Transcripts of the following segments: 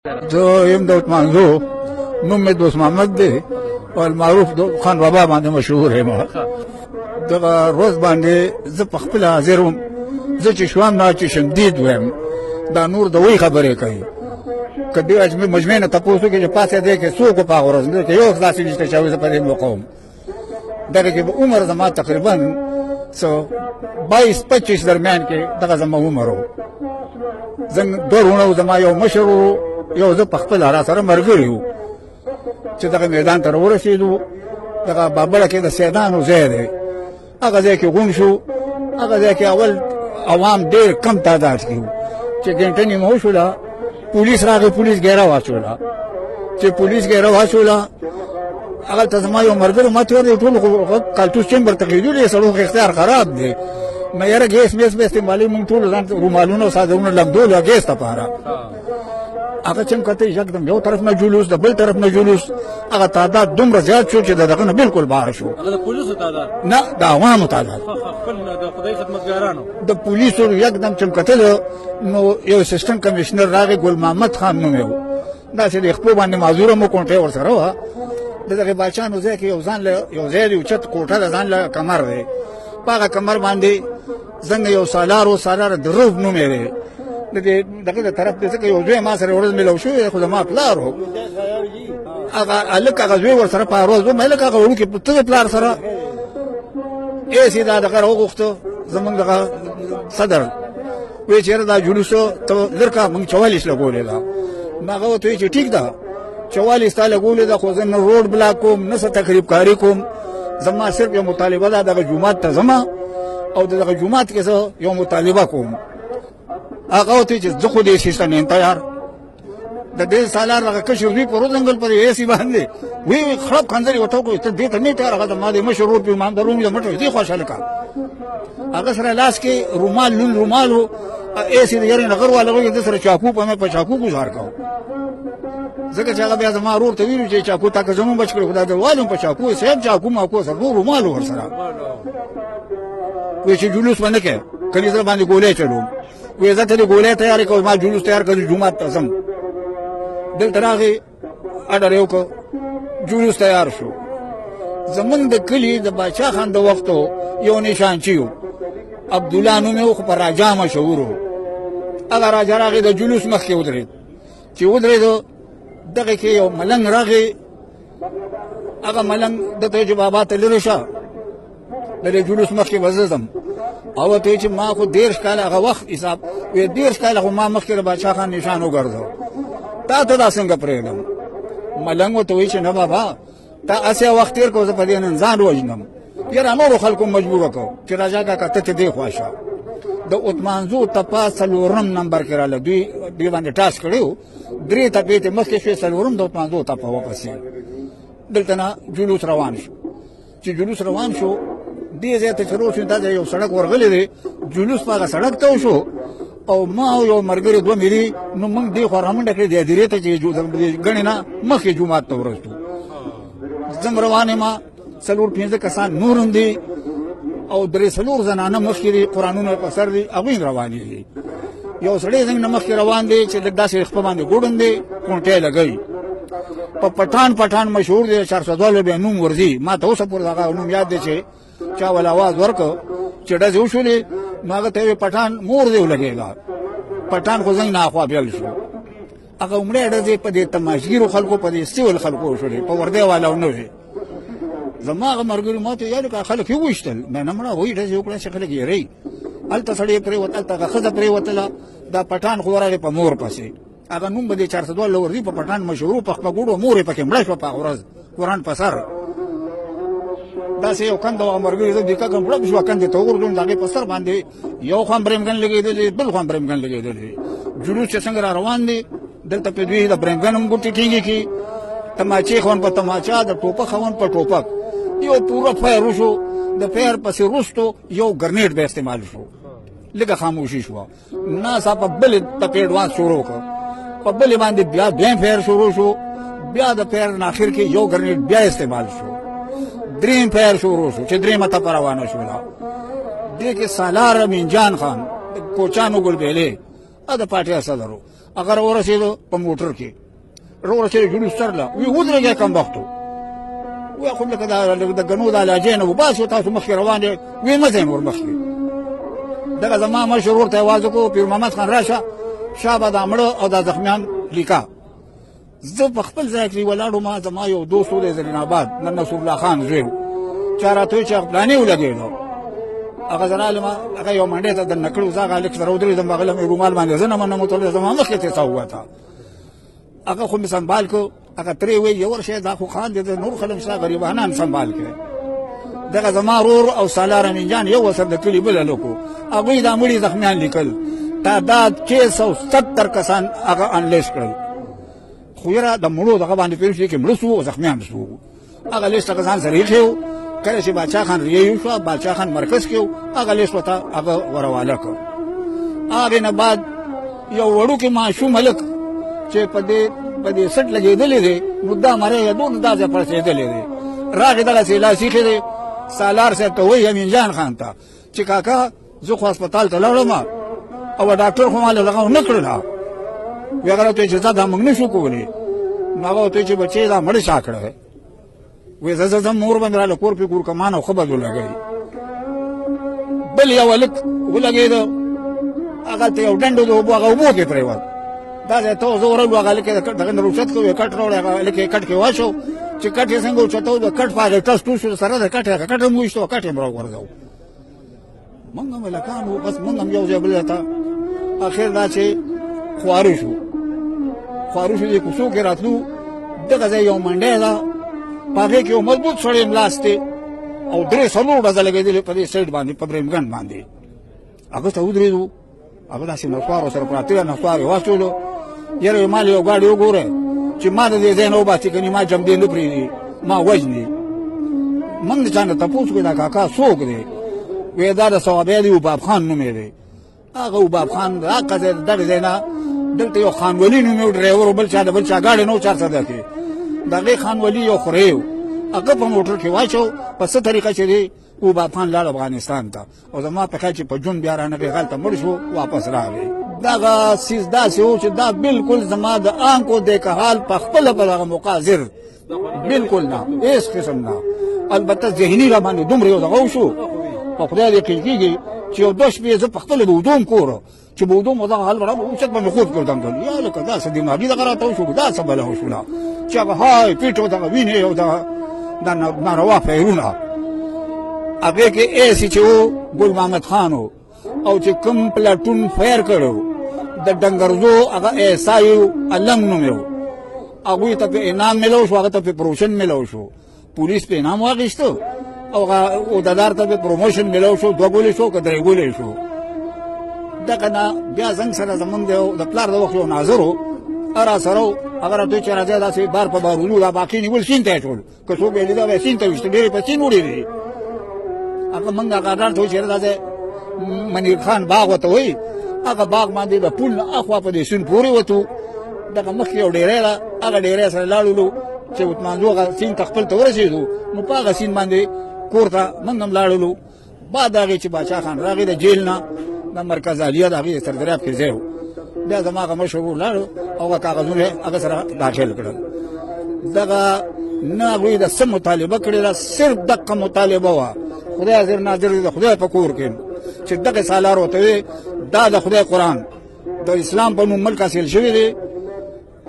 زه یم د عثمانزو نوم مې دوست محمد دی او المعروف خان بابا باندې مشهور یم. دغه روز باندې زه په خپله حاضر وم. زه چې شوم نه چې شمدید ویم دا نور د وی خبرې کوي. که دې مجمع نه تپوس وکړي چې پاسېدی کې څوک په هغه ورځ کې یو داسې نشته چې زه په دې موقع وم. دغه کې به عمر زما تقریبا 22-25 درمیان کې دغه زما عمر و. زه دوه وروڼه زما یو مشر و یو زه په خپله را سره ملګري وو چې دغه میدان ته راورسېدو. دغه بابړه کې د سیدانو ځای دی. هغه ځای کې غونډ شو. هغه ځای کې اول عوام ډېر کم تعداد کې وو. چې ګنټه نیمه وشوله پولیس راغی. پولیس ګیره واچوله. چې پولیس ګیره واچوله هغلته زما یو ملګري ما ته وویل ټول کالتوس چمبر ته خېدلي سړو اختیار خراب دی. مې یاره ګیس میس به استعمالوي مونږ ټول ځان رومالونه او صادرونه لمدول ګیس دپاره. هغه چې کته یکدم یو طرف نه جلوس د بل طرف نه جلوس. هغه تعداد دومره زیات شو چې دغه نه بالکل بهر شو. هغه د پولیسو تعداد نه د عوامو تعداد خپل د خدای خدمتګارانو د پولیسو یکدم چې کتل نو یو اسسټنټ کمشنر راغی ګل محمد خان نوم یې و. داسې د خپل باندې معذوره مو کونټه ورسره وه. د دغه باچانو ځای کې یو ځان له یو ځای دی اوچت کوټه د ځان له کمر دی. په هغه کمر باندې څنګه یو سالار و. سالار د روب نوم یې دی. د دې دغه د طرف ځکه یو ځای ما سره ورځ میلاو شوی خو زما پلار و. هغه هلک هغه زوی ورسره په روز و هلک هغه وړوکي ته پلار سره ایسې دا دغه راوغوښته زمونږ دغه صدر وایي چېرې دا جلوسو ته لر کا مونږ 44 لګولې ده. نو هغه ورته وایي چې ټیک ده 44 تا لګولې ده خو زه نه روډ بلاک کوم نه څه تقریب کاري کوم. زما صرف یو مطالبه ده دغه جومات ته ځمه او دغه جومات کې زه یو مطالبه کوم. هغه ورته وایي چې زه خو دې شي نه تیار. د دې سالار هغه کشر دوی په روزنګل پر ایسي باندې وی خراب خنځري ورته وکړي ته دې ته نه تیار. هغه د ما د مشر ورور په امام درومي د مټو دې خوشاله کا. هغه سره لاس کې رومال لون رومالو ایسي د یاري نغر والو د سره چاکو په چاکو گزار کاو. ځکه چې هغه بیا زما ورور ته ویلو چې چاکو تا که زمون بچ کړو خدای دې والو په چاکو صاحب چاکو ما کو سره رومال ور سره وی چې جلوس باندې کې کله زه باندې ګولې چلو. وی زه ته ګولې تیار کوم ما جلوس تیار کړو جمعه ته زم. دلته راغی اډر یو کو جلوس تیار شو. زمونږ د کلي د باچا خان د وختو یو نشانچي و عبد الله نوم یې خو په راجا مشهور و. هغه راجا راغی د جلوس مخکې ودرېد. چې ودرېدو دغه کې یو ملنګ راغی. هغه ملنګ دته چې بابا ته لرې شه د دې جلوس مخکې به زه ځم. او ورته وایي چې ما خو 13 کاله هغه وخت حساب وی 13 کاله خو ما مخکې د باچا خان نشان وګرځو تا ته دا څنګه پرېږدم. ملنګ ورته وایي چې نه بابا تا هسې وخت تېر کړو زه په دې نن ځان وژنم. یاره نورو خلکو مجبوره کړو چې راجا کاکا ته ته دې خوا شه. د عثمانزو تپه 4 نمبر کې راله دوی باندې ټاس کړی و. 3 تپې ته مخکې شوې 4 د عثمانزو تپه واپسې دلته نه جلوس روان شو. چې جلوس روان شو دې ځای ته چې روشو دا یو سړک ورغلی دی. جلوس په هغه سړک ته وشو او ما او یو ملګري دوه ملي نو موږ دې خوا رامنډه کړې د هدیرې ته چې ګڼې نه مخکې جومات ته ورسو. زم روان یم 4-5 کسان نور هم دي او 3-4 زنانه مخکې دي قرآنونه په سر دي هغوی روانې دي. یو سړی زموږ نه مخکې روان دی چې لږ داسې خپه باندې ګوډن دی کونټۍ لګوي. په پټان مشهور دی 412 بیا نوم ورځي. ما ته اوسه پورې هغه نوم یاد دی چې چا ول اواز ورکړ چې ډزې وشولې نو هغه ته یې پټان مور دی ولګېږه. پټان خو زنګ نه اخوا بیل شو. هغه عمرې ډزې په دې تماشګیرو خلکو په دې سیول خلکو وشولې په وردی والاو نه وې. زما هغه ملګري ما ته یاد کړه خلک یې وویشتل. مې نه مړه وایي ډزې وکړه چې خلک یېرئ. هلته سړی پرېوت هلته هغه ښځه پرېوتله. دا پټان خو ورغې په مور پسې. هغه نوم به دې 412 ورځي په پټان مشهور په خپه ګوډو مور یې پکې مړه شوه په هغه ورځ قرآن په سر. داسې یو کند وه ملګري زه دیکه کړم پړپ شوه کندې ته وغورځوم د هغې په سر باندې یو خوا برېمګن لګېدلې بل خوا برېمګن لګېدلې. جلوس چې څنګه را روان دی دلته په دوی د برېمګن هم ګوتې ټینګې کړي. تماچې خون په تماچا د ټوپک خون په ټوپک یو پوره فیر وشو. د فیر پسې وروستو یو ګرنیټ به استعمال شو. لږه خاموشي شوه. ناڅاپه په بلې تپې اډوانس شروع کړ. په بلې باندې بیا دویم فیر شروع شو. بیا د فیر نه اخر کې یو ګرنیټ بیا استعمال شو. دریم فیر شروع شو چې دریمه تپه روانه شوله. دې کې سالار امین جان خان کوچانو ګلبېلې د پارټي صدر هغه ورسېدو په موټر کې ورسېدو جلوس سرله وی ودرېږئ کمبختو وی خو لکه د ګنو د علاجۍ نه وباسو تاسو مخکې روان یې وی مه ځئ نور مخکې دغه زما مشر ورته آواز وکړو پیر محمد خان راشه شابه دا مړه او دا زخمیان لیکه زه په خپل ځای کې ولاړ وم زما یو دوست و دی زرین آباد نن نصر الله خان زوی چا راته ویل چې پلانې ولګېدو هغه زه رالم هغه یو منډې ته دننه کړو زه هغه هلک سره ودرېدم هغه له مې رومال باندې زه نه منم ورته زما مخکې ترې څه ووته هغه خو مې سنبال کړو هغه ترې ویل یو شی دا خو خان دی نور خلک شته غریبانان سنبال کړي دغه زما رور او سالار امین جان یو ورسره د کلي بل هلک و هغوی دا مړي زخمیان لیکل تعداد 670 کسان هغه انلیست کړل خو یاره د مړو دغه باندې پېښ شي کې مړه سو او زخمیان سو هغه لیست هغه ځان سره ایښی و کله چې باچا خان ریایو شوه باچا خان مرکز کې و هغه لیست ورته هغه ورواله کړ هغې نه بعد یو وړوکې ماشوم هلک چې په دې سټ لګېدلی دی نو دا مری یا دون دا ځای پړسېدلی دی راغې دغسې لاس ایښی دی سالار صاحب ته وایي امین جان خان ته چې کاکا زه خو هسپتال ته لاړم او ډاکټر خو ما له دغه نه کړله وی هغه راته وایي چې دا موږ نه شو کولی نو هغه ورته وایي چې بچې دا مړه چا کړی وی زه ځم مور باندې راله کور پې کور کمان او ښه به ولګوي بل یو هلک ولګېده هغه ته یو ډنډ د اوبو هغه اوبو کې پرېوت دا ځای ته زه ورغلو هغه هلک یې دغه نه روچت کړو کټ راوړی هغه هلک یې کټ کې واچو چې کټ یې څنګه اوچتو د کټ په هغې ټس ټوس شو سره د کټ هغه کټ هم وویشتو کټ یې هم راوغورځو موږ هم هلکان وو بس موږ هم یو ځای بل ځای ته اخر دا چې خواري شو د کوڅو کې راتلو دغه ځای یو منډی ده په هغې کې یو مضبوط سړی ملاست دی او 3-4 ډزه لګېدلې په دې سایډ باندې په درېمګنډ باندې هغه ته ودرېدو هغه داسې نسوارو سره پراته وه نسوار یې واچولو یاره ویې ما له یو ګاډي وګوره چې ما د دې ځای نه وباسي که نه ما جمدې نه پرېږدي ما وژني موږ د چا نه تپوس کړو دا کاکا څوک دی وی دا د صوابی دی اوباب خان نوم یې دی هغه اوباب خان دغه ځای نه دلته یو خانولي نوم یو ډرایور و بل چا د بل چا ګاډی نه و چار سده کې د هغې خانولي یو خورې و هغه په موټر کې واچو په څه طریقه چې دی اوباب خان لاړ افغانستان ته او زما په خیال چې په جون بیا رانغی هلته مړ شو واپس راغی دغه څیز داسې و چې دا بالکل زما د آنکو دیکه حال په خپله په دغه مقاصر بالکل نه هېڅ قسم نه البته ذهني را باندې دومره یو دغه وشو په خدای دې قیل کېږي چې یو 2 شپې زه په خپله به ودوم کور چې به ودوم دغه حال به اوچت به مې خوب کړدم یا لکه داسې دماغي دغه راته وشو دا څه بله وشوله چې هغه های پیټ و دغه وینې او دغه دا ناروا پیرونه هغې کې ایسې چې و ګل محمد خان و او چې کوم پلاټون فیر کړی د ډنګرزو هغه ایسایو علم نوم یې و هغوی ته پې انعام میلاو شو هغه ته پې پروشن میلاو شو پولیس پې انعام واخیسته او عہدهدار ته پې پروموشن میلاو شو 2 ګولې شو که 3 ګولې شو دغه نه بیا زنګ سره زمونږ د پلار د وخت یو ناظر و را سره و هغه راته وایي چې راځئ داسې بار په بار ولو دا باقي نیول سیند ته یې ټول که څوک یې لیده به یې سیند ته ویشته ډېرې په سیند وړې دي هغه موږ هغه اډار ته وایي چې دا ځای منیر خان باغ ورته وایي هغه باغ باندې د پول نه اخوا په دې سیند پورې وتو دغه مخکې یو ډیری ده هغه ډیری سره لاړلو چې عثمانزو هغه سیند ته خپل ته ورسېدو نو په هغه سیند باندې کور ته موږ هم لاړلو بعد هغې چې باچا خان راغی د جیل نه د مرکز عالیه د هغې سردریاب کې ځای و بیا زما هغه مشر ولاړو او هغه کاغذونه یې هغه سره داخل کړل دغه نه هغوی د څه مطالبه کړې ده صرف دقه مطالبه وه خدای حاضر ناظر د خدای په کور کې چې دغه سالار ورته وی دا د خدای قرآن د اسلام په نوم ملک حاصل شوی دی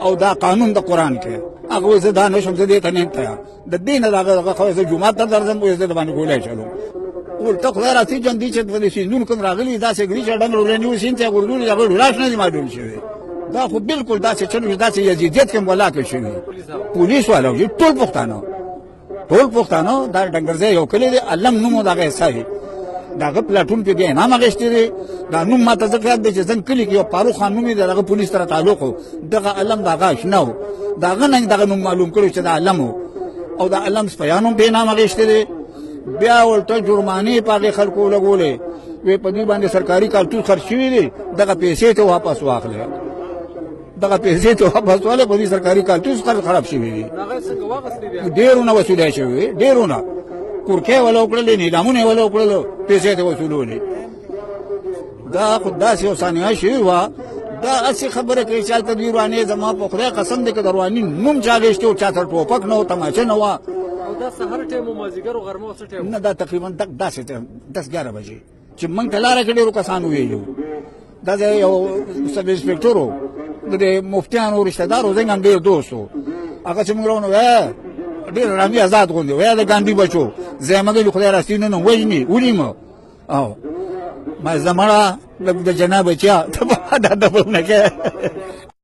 او دا قانون د قرآن کې هغه وایي زه دا نه شم زه دې ته نه یم تیار د دې نه د هغه خو زه جومات ته درځم وایي زه د باندې ګولۍ چلوم ورته خدای راځي جندي چې په دې سیندونو کوم راغلي داسې ګري چې ډنګ وړی نیو سیند ته ګورډولي هغه ډولاش نه دي معلوم شوی دا خو بالکل داسې چلو داسې یزیدیت کې ولاکه شوی پولیس والو ټول پښتانه دا ډنګرځای یو کلی دی علم نوم و دغه ایسایي د هغه پلاټون پې بیا انعام اخیستی دی دا نوم ما ته ځکه یاد دی چې زنګ کلي کې یو فاروق خان نوم یې د هغه پولیس سره تعلق و دغه علم د هغه اشنا و د هغه نه دغه نوم معلوم کړی چې دا علم و او د علم سپیان هم پې انعام اخیستی دی بیا ورته جرمانې په هغې خلکو ولګولې وی په دوی باندې سرکاري کارتوس خرڅ شوي دي دغه پیسې ته واپس واخلې دغه پیسې ته واپس واخلې په دوی سرکاري کارتوس خراب شوي دي ډېرونه وسولی شوي ډېرونه کورکۍ وله وکړلې نیلامونه یې وله وکړلو پیسې ته وصولولې دا خو داسې یو ثانیه شوې وه دا اسی خبره کوي چې ته دی روانې زما په خدای قسم دې که رواني نوم چاغېشته او چاته ټوپک نه و تماچه نه وه او دا سهار ټایم و مازدیګر او غرمه څه ټایم نه دا تقریبا داسې 10-11 بجې چې موږ ته لاره کې ډېرو کسانو ویلو دا یو سب انسپکټر و د مفتیانو رشته دارو زنګ هم ډېر دوست و هغه چې موږ راونو ډېر رامي آزاد غوندې ویا د ګاندي بچو زمګې خدای راستي نه وژني ونیمه او ما زمړه د جناب چا ته دا ډبل نه کې